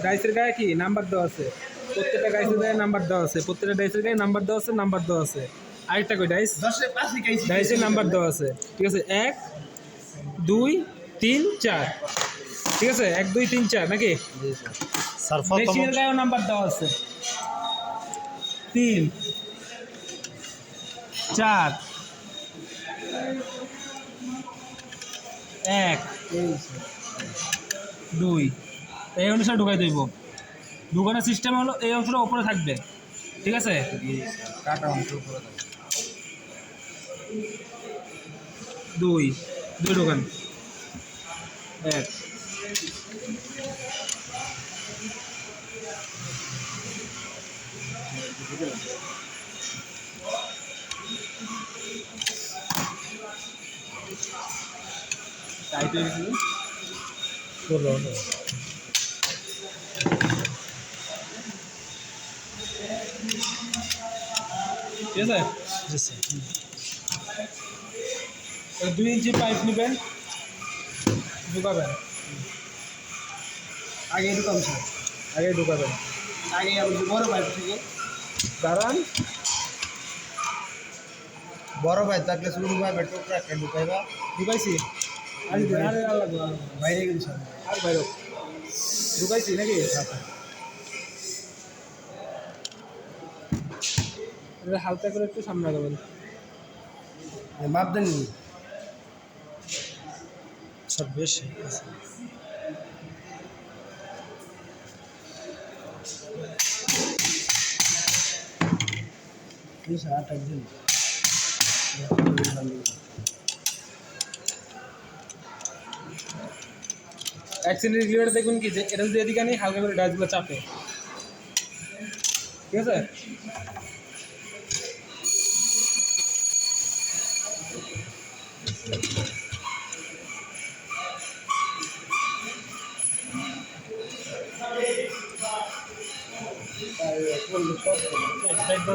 ডাইসের গায়ে কি নাম্বার দেওয়া আছে, প্রত্যেকটা ডাইসের গায়ে নাম্বার দেওয়া আছে, প্রত্যেকটা ডাইসের গায়ে নাম্বার দেওয়া আছে, নাম্বার দেওয়া আছে। আরেকটা কই ডাইস, ডাইসের নাম্বার দেওয়া আছে, ঠিক আছে। 1 2 3 4, ঠিক আছে, 1 2 3 4 নাকি? মেশিনের গায়েও নাম্বার দেওয়া আছে, 3 4 1 2, এই অনুসারে ঢুকাই দেব। ঢুকানোর সিস্টেম হলো এই অংশটা উপরে থাকবে, ঠিক আছে। কাটা অংশ উপরে 2 2 ঢুকান, 1 টাইট হয়ে গেছিল ঠিক আছে। 2 ইঞ্চি পাইপ নেবেন, ঢুকাবেন, আগে ঢুকাম স্যার, আগে ঢুকাবেন, আগে আবার বড় পাইপ থেকে দাঁড়ান। বড় পাইপ থাকলে ছোট পাইপের টোকরা একটা ঢুকাইবা। ঢুকাইছি, আরে আরে লাগবে বাইরে গেল স্যার, আর বাইরে ঢুকাইছি নাকি? এটা হালকা করে একটু সামনে আগাবেন। মাপ দেন সব বেশি স্যার, 8 দিন অ্যাক্সিডেন্ট রিলেটেড দেখুন কি যে এটা যদি এদিকে নেই হালকা করে ডাইসগুলো চাপে, ঠিক আছে। একদম